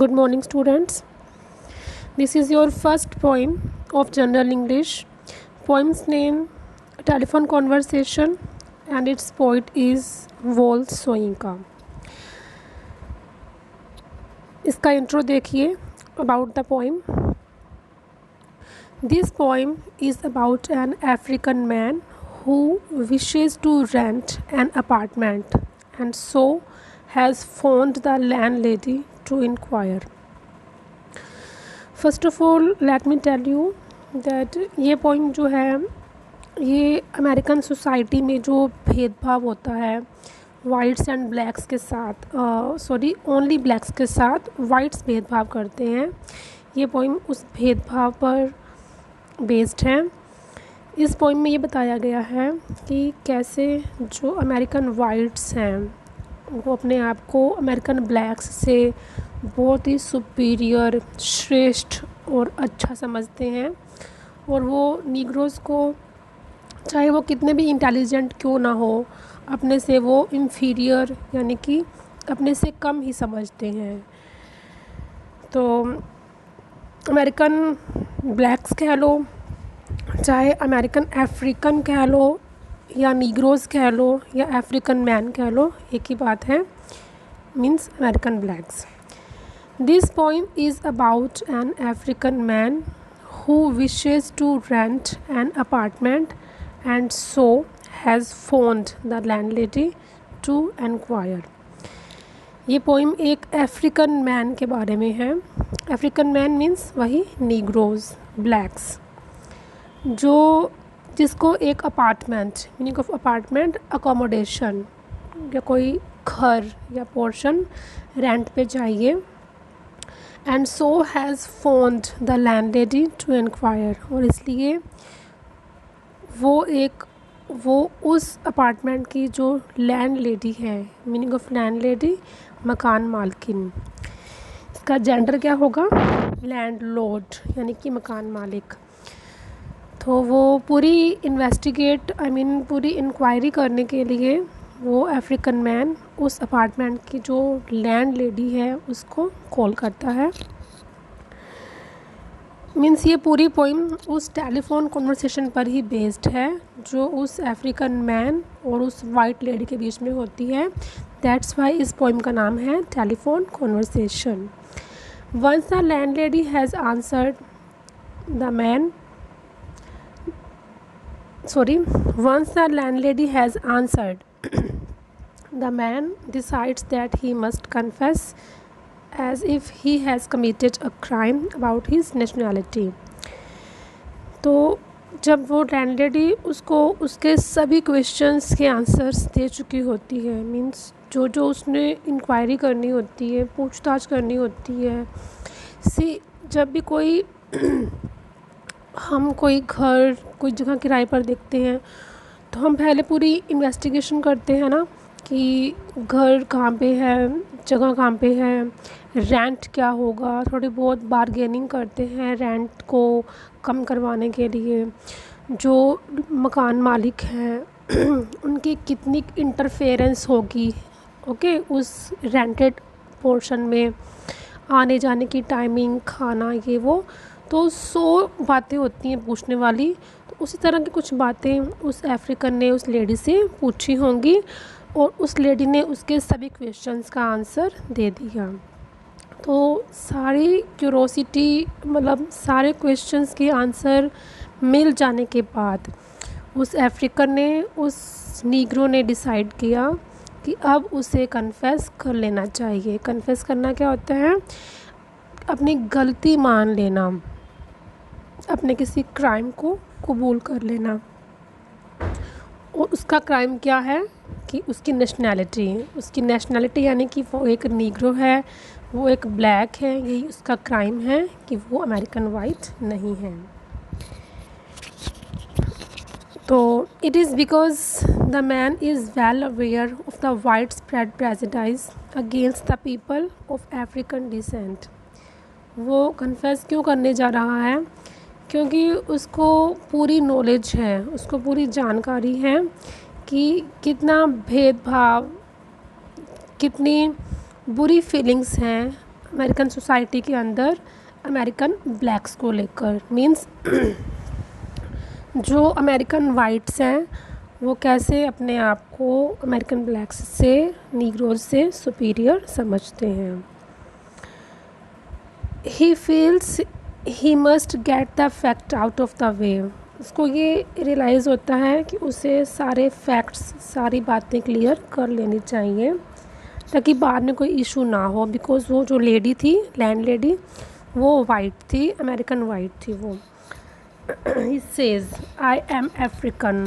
Good morning, students. This is your first poem of General English. Poem's name Telephone Conversation, and its poet is वोल सोइंका. इसका intro देखिए. About the poem. This poem is about an African man who wishes to rent an apartment and so has phoned the landlady to inquire. First of all, let me tell you that ये poem जो है ये American society में जो भेदभाव होता है whites and blacks के साथ, ओनली ब्लैक्स के साथ वाइट्स भेदभाव करते हैं. ये पोइम उस भेदभाव पर बेस्ड है. इस पोइम में ये बताया गया है कि कैसे जो अमेरिकन वाइट्स हैं वो अपने आप को अमेरिकन ब्लैक्स से बहुत ही सुपीरियर, श्रेष्ठ और अच्छा समझते हैं, और वो नीग्रोज़ को चाहे वो कितने भी इंटेलिजेंट क्यों ना हो अपने से वो इंफीरियर यानी कि अपने से कम ही समझते हैं. तो अमेरिकन ब्लैक्स कह लो, चाहे अमेरिकन अफ्रीकन कह लो, या नीग्रोज़ कह लो, या अफ्रीकन मैन कह लो, एक ही बात है, means American blacks. This poem is about an African man who wishes to rent an apartment and so has phoned the landlady to inquire. ये पोइम एक अफ्रीकन मैन के बारे में है. अफ्रीकन मैन मीन्स वही नीग्रोज़, ब्लैक्स, जिसको एक apartment, meaning of apartment accommodation, या कोई घर या पोर्शन रेंट पे चाहिए. And so has phoned the landlady to enquire, और इसलिए वो उस अपार्टमेंट की जो लैंड लेडी है, मीनिंग ऑफ लैंड लेडी मकान मालकिन, इसका जेंडर क्या होगा, लैंड लॉर्ड यानी कि मकान मालिक. तो वो पूरी पूरी इंक्वायरी करने के लिए वो अफ्रीकन मैन उस अपार्टमेंट की जो लैंड लेडी है उसको कॉल करता है. मीन्स ये पूरी पोइम उस टेलीफोन कन्वर्सेशन पर ही बेस्ड है जो उस अफ्रीकन मैन और उस वाइट लेडी के बीच में होती है. दैट्स वाई इस पोइम का नाम है telephone conversation. Once the landlady has answered the man once the landlady has answered, the man decides that he must confess as if he has committed a crime about his nationality. तो जब वो landlady उसको उसके सभी questions के answers दे चुकी होती है, मीन्स जो उसने इंक्वायरी करनी होती है, पूछताछ करनी होती है. जब भी हम कोई घर, कोई जगह किराए पर देखते हैं तो हम पहले पूरी इन्वेस्टिगेशन करते हैं ना, कि घर कहाँ पे है, जगह कहाँ पे है, रेंट क्या होगा. थोड़ी बहुत बारगेनिंग करते हैं रेंट को कम करवाने के लिए. जो मकान मालिक हैं उनकी कितनी इंटरफेरेंस होगी उस रेंटेड पोर्शन में, आने जाने की टाइमिंग, खाना, ये वो. तो 100 बातें होती हैं पूछने वाली. तो उसी तरह की कुछ बातें उस अफ्रीकन ने उस लेडी से पूछी होंगी, और उस लेडी ने उसके सभी क्वेश्चंस का आंसर दे दिया. तो सारी क्यूरोसिटी, सारे क्वेश्चंस के आंसर मिल जाने के बाद उस अफ्रीकन ने, उस नीग्रो ने डिसाइड किया कि अब उसे कन्फेस कर लेना चाहिए. कन्फेस करना क्या होता है, अपनी गलती मान लेना, अपने किसी क्राइम को कबूल कर लेना. और उसका क्राइम क्या है कि उसकी नेशनैलिटी यानी कि वो एक नीग्रो है, वो एक ब्लैक है. यही उसका क्राइम है कि वो अमेरिकन वाइट नहीं है. तो it is because the man is well aware of the wide spread prejudice against the people of African descent. वो कन्फेस क्यों करने जा रहा है, क्योंकि उसको पूरी नॉलेज है, उसको पूरी जानकारी है कि कितना भेदभाव, कितनी बुरी फीलिंग्स हैं अमेरिकन सोसाइटी के अंदर अमेरिकन ब्लैक्स को लेकर, मीन्स जो अमेरिकन वाइट्स हैं वो कैसे अपने आप को अमेरिकन ब्लैक्स से, नीग्रोज से सुपीरियर समझते हैं। He feels he must get the fact out of the way. उसको ये रियलाइज़ होता है कि उसे सारे फैक्ट्स, सारी बातें क्लियर कर लेनी चाहिए ताकि बाद में कोई इशू ना हो। बिकॉज़ वो जो लेडी थी, लैंड लेडी, वो वाइट थी, अमेरिकन वाइट थी वो। He says I am African,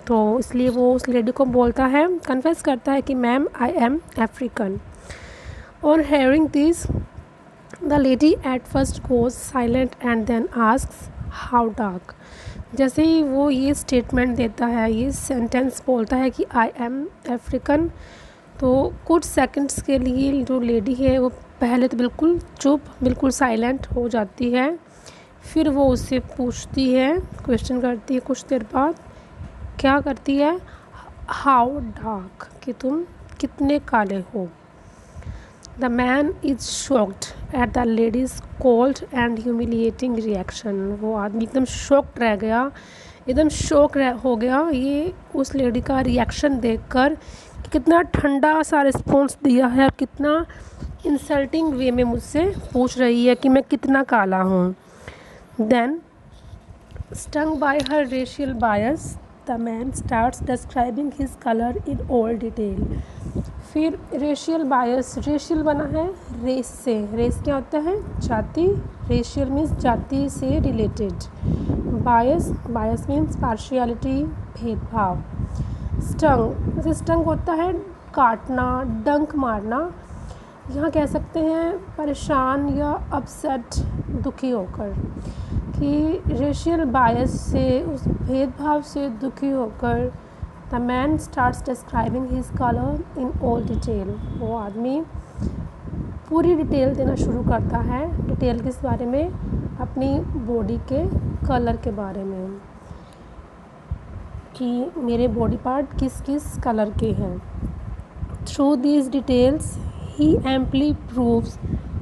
तो इसलिए वो उस लेडी को बोलता है, कन्फेस करता है कि मैम आई एम अफ्रीकन। और hearing this the lady at first goes silent and then asks how dark. जैसे ही वो ये स्टेटमेंट देता है, ये सेंटेंस बोलता है कि आई एम अफ्रीकन, तो कुछ सेकंड्स के लिए जो लेडी है वो पहले तो बिल्कुल चुप, बिल्कुल साइलेंट हो जाती है। फिर वो उससे पूछती है, क्वेश्चन करती है कुछ देर बाद। क्या करती है? हाउ डार्क, कि तुम कितने काले हो। The man is shocked at the ladies cold and humiliating reaction. वो आदमी एकदम शॉक्ड रह गया, एकदम शॉक हो गया ये उस लेडी का रिएक्शन देखकर कि कितना ठंडा सा रिस्पॉन्स दिया है, कितना इंसल्टिंग वे में मुझसे पूछ रही है कि मैं कितना काला हूँ। Then stung by her racial bias the man starts describing his colour in all detail. फिर रेशियल बायस, रेशियल बना है रेस से, रेस क्या होता है? जाति। रेशियल मीन्स जाति से रिलेटेड। बायस, बायस मीन्स पार्शियलिटी, भेदभाव। स्टंग, जैसे स्टंग होता है काटना, डंक मारना। यहाँ कह सकते हैं परेशान या अपसेट, दुखी होकर, कि रेशियल बायस से, उस भेदभाव से दुखी होकर the man starts describing his colour in all detail. वो आदमी पूरी डिटेल देना शुरू करता है। डिटेल किस बारे में? अपनी बॉडी के कलर के बारे में, कि मेरे बॉडी पार्ट किस किस कलर के हैं। Through these details he amply proves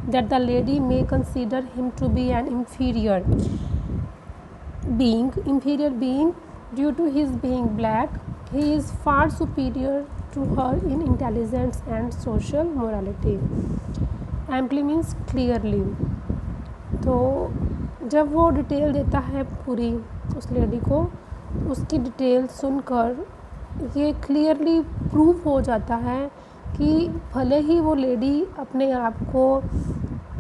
that the lady may consider him to be an inferior being due to his being black. He is far superior to her in intelligence and social morality. Amply means clearly. तो जब वो detail देता है पूरी उस lady को, उसकी detail सुनकर ये क्लियरली प्रूव हो जाता है कि भले ही वो लेडी अपने आप को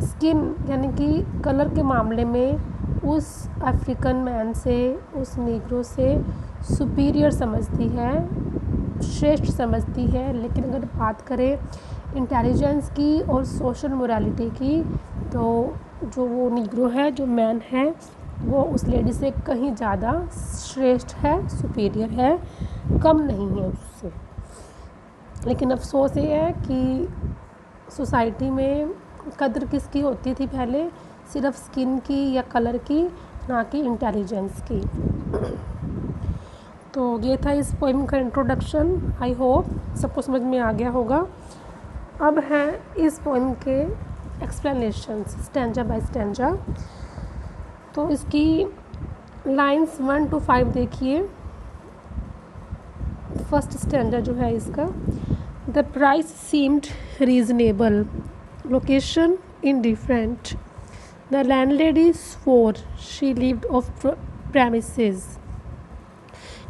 स्किन यानी कि कलर के मामले में उस अफ्रीकन मैन से, उस नीग्रो से सुपीरियर समझती है, श्रेष्ठ समझती है, लेकिन अगर बात करें इंटेलिजेंस की और सोशल मोरालिटी की, तो जो वो नीग्रो है, जो मैन है, वो उस लेडी से कहीं ज़्यादा श्रेष्ठ है, सुपीरियर है, कम नहीं है उससे। लेकिन अफसोस ये है कि सोसाइटी में कदर किसकी होती थी पहले? सिर्फ स्किन की या कलर की, ना कि इंटेलिजेंस की। तो ये था इस पोएम का इंट्रोडक्शन। आई होप सबको समझ में आ गया होगा। अब है इस पोएम के एक्सप्लेनेशंस स्टैंजा बाय स्टैंजा। तो इसकी लाइंस 1 to 5 देखिए। फर्स्ट स्टैंजा जो है इसका, the price seemed reasonable, location indifferent, the landlady swore she lived off premises,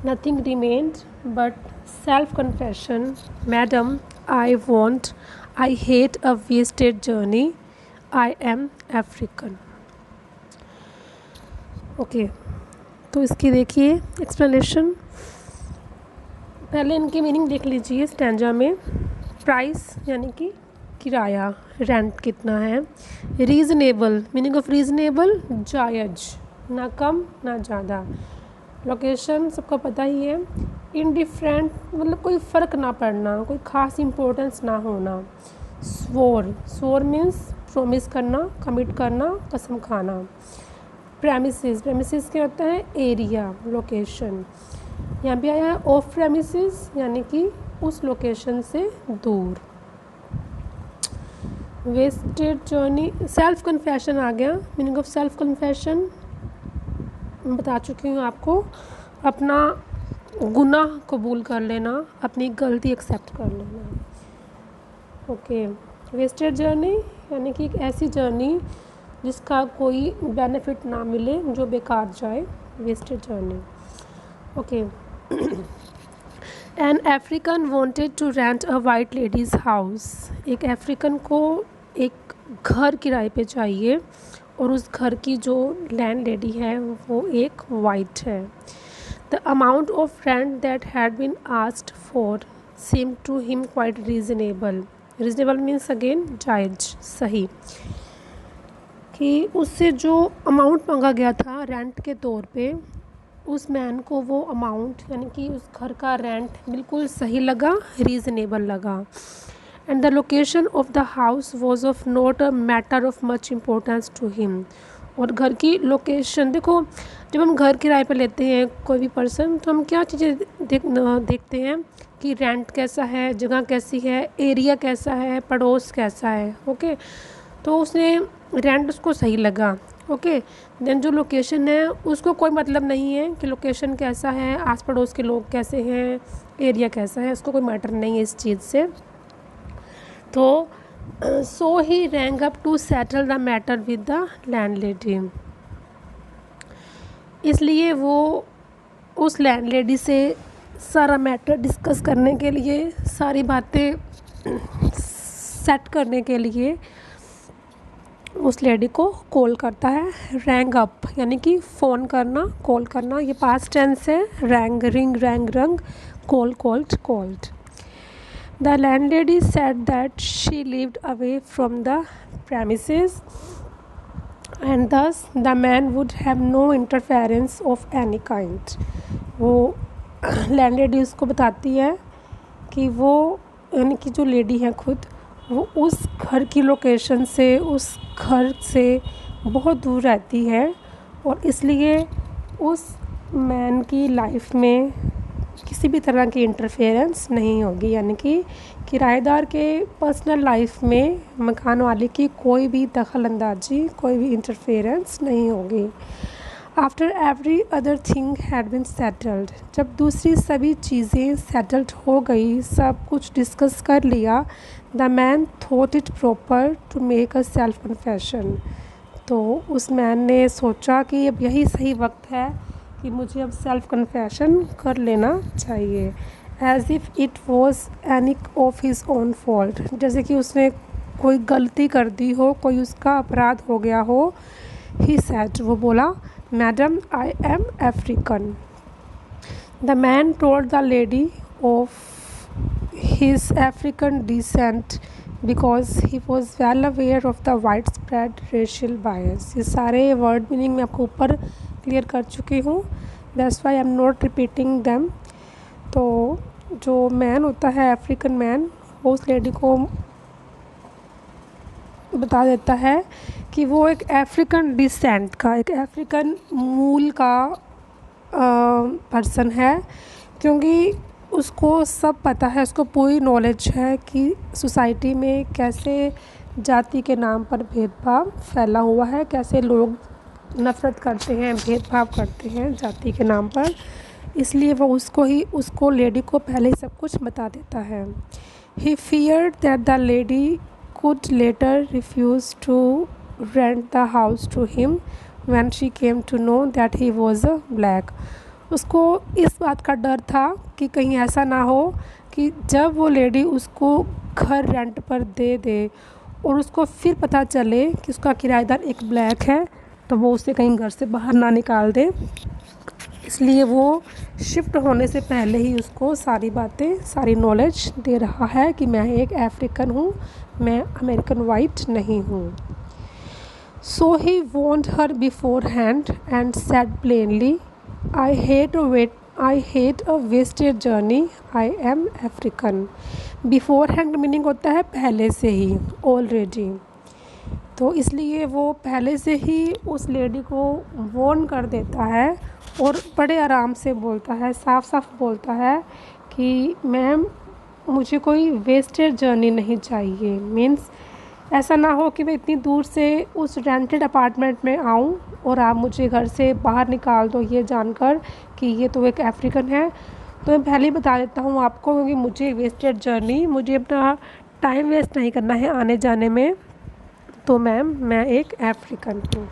nothing remained but self-confession, madam, I hate a wasted journey, I am African। Okay, तो इसकी देखिए explanation. पहले इनकी meaning देख लीजिए स्टैंजा में। प्राइस यानी कि किराया, रेंट कितना है। रीज़नेबल, मीनिंग ऑफ रीज़नेबल, जायज़, ना कम ना ज़्यादा। लोकेशन सबको पता ही है। इनडिफरेंट मतलब कोई फ़र्क ना पड़ना, कोई ख़ास इम्पोर्टेंस ना होना। स्वोर मीन्स प्रोमिस करना, कमिट करना, कसम खाना। प्रेमिसेस क्या होता है? Area, location. यहाँ पे आया है ऑफ प्रेमिसेस यानी कि उस लोकेशन से दूर। वेस्टेड जर्नी, सेल्फ कन्फेशन आ गया। मीनिंग ऑफ सेल्फ कन्फेशन मैं बता चुकी हूँ आपको, अपना गुनाह कबूल कर लेना, अपनी गलती एक्सेप्ट कर लेना। ओके, वेस्टेड जर्नी यानी कि एक ऐसी जर्नी जिसका कोई बेनिफिट ना मिले, जो बेकार जाए, wasted journey. Okay, an African wanted to rent a white lady's house. एक अफ्रीकन को एक घर किराए पे चाहिए और उस घर की जो लैंड लेडी है वो एक वाइट है। The amount of rent that had been asked for seemed to him quite reasonable. Reasonable means again जायज़, सही, कि उससे जो अमाउंट मांगा गया था रेंट के तौर पे, उस मैन को वो अमाउंट यानी कि उस घर का रेंट बिल्कुल सही लगा, रीज़नेबल लगा। And the location of the house was of not a matter of much importance to him. और घर की लोकेशन, देखो जब हम घर किराए पर लेते हैं कोई भी पर्सन, तो हम क्या चीज़ें देखते हैं कि रेंट कैसा है, जगह कैसी है, एरिया कैसा है, पड़ोस कैसा है। ओके, तो उसने रेंट उसको सही लगा। ओके, देन जो लोकेशन है उसको कोई मतलब नहीं है कि लोकेशन कैसा है, आस पड़ोस के लोग कैसे हैं, एरिया कैसा है, उसको कोई मैटर नहीं है इस चीज़ से। तो so he rang up to settle the matter with the landlady. इसलिए वो उस लैंडलेडी से सारा मैटर डिस्कस करने के लिए, सारी बातें सेट करने के लिए उस लेडी को कॉल करता है। रैंग अप यानी कि फ़ोन करना, कॉल करना, ये पास्ट टेंस है। रैंग, रिंग, रैंग, रंग, call, called, called. The landlady said that she lived away from the premises and thus the man would have no interference of any kind. वो landlady उसको बताती है कि वो यानी कि जो लेडी है खुद, वो उस घर की लोकेशन से, उस घर से बहुत दूर रहती है और इसलिए उस मैन की लाइफ में किसी भी तरह की इंटरफेरेंस नहीं होगी। यानी कि किराएदार के पर्सनल लाइफ में मकान वाले की कोई भी दखल अंदाजी, कोई भी इंटरफेरेंस नहीं होगी। After every other thing had been settled, जब दूसरी सभी चीज़ें सेटल्ड हो गई, सब कुछ डिस्कस कर लिया, the man thought it proper to make a self confession. तो उस मैन ने सोचा कि अब यही सही वक्त है कि मुझे अब सेल्फ कन्फेशन कर लेना चाहिए। As if it was any of his own fault, जैसे कि उसने कोई गलती कर दी हो, कोई उसका अपराध हो गया हो। ही सेड, वो बोला, madam I am African. The man told the lady of his African descent because he was well aware of the wide spread racial bias. ये सारे वर्ड मीनिंग मैं आपको ऊपर क्लियर कर चुकी हूँ, that's why I am not repeating them. तो जो मैन होता है अफ्रीकन मैन, वो उस लेडी को बता देता है कि वो एक अफ्रीकन डिसेंट का, एक अफ्रीकन मूल का पर्सन है, क्योंकि उसको सब पता है, उसको पूरी नॉलेज है कि सोसाइटी में कैसे जाति के नाम पर भेदभाव फैला हुआ है, कैसे लोग नफ़रत करते हैं, भेदभाव करते हैं जाति के नाम पर। इसलिए वो उसको लेडी को पहले ही सब कुछ बता देता है। He feared that the lady could later refuse to rent the house to him when she came to know that he was a black. उसको इस बात का डर था कि कहीं ऐसा ना हो कि जब वो लेडी उसको घर रेंट पर दे दे और उसको फिर पता चले कि उसका किराएदार एक ब्लैक है, तो वो उसे कहीं घर से बाहर ना निकाल दे। इसलिए वो शिफ्ट होने से पहले ही उसको सारी बातें, सारी नॉलेज दे रहा है कि मैं एक अफ्रीकन हूँ, मैं अमेरिकन वाइट नहीं हूँ। So he warned her beforehand and said plainly, I hate a wasted journey, I am African. Beforehand meaning होता है पहले से ही, ऑलरेडी। तो इसलिए वो पहले से ही उस लेडी को वॉर्न कर देता है और बड़े आराम से बोलता है, साफ साफ बोलता है कि मैम मुझे कोई वेस्टेड जर्नी नहीं चाहिए। मीन्स ऐसा ना हो कि मैं इतनी दूर से उस रेंटेड अपार्टमेंट में आऊँ और आप मुझे घर से बाहर निकाल दो ये जानकर कि ये तो एक अफ्रीकन है। तो मैं पहले ही बता देता हूँ आपको, क्योंकि मुझे वेस्टेड जर्नी, मुझे अपना टाइम वेस्ट नहीं करना है आने जाने में। तो मैम मैं एक अफ्रीकन हूँ।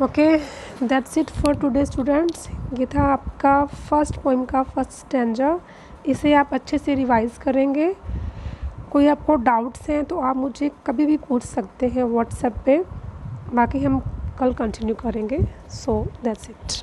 Okay, that's it for today students. ये था आपका फर्स्ट पोइम का फर्स्ट स्टैंजा। इसे आप अच्छे से रिवाइज़ करेंगे। कोई आपको डाउट्स हैं तो आप मुझे कभी भी पूछ सकते हैं व्हाट्सएप पे। बाकी हम कल कंटिन्यू करेंगे। So that's it.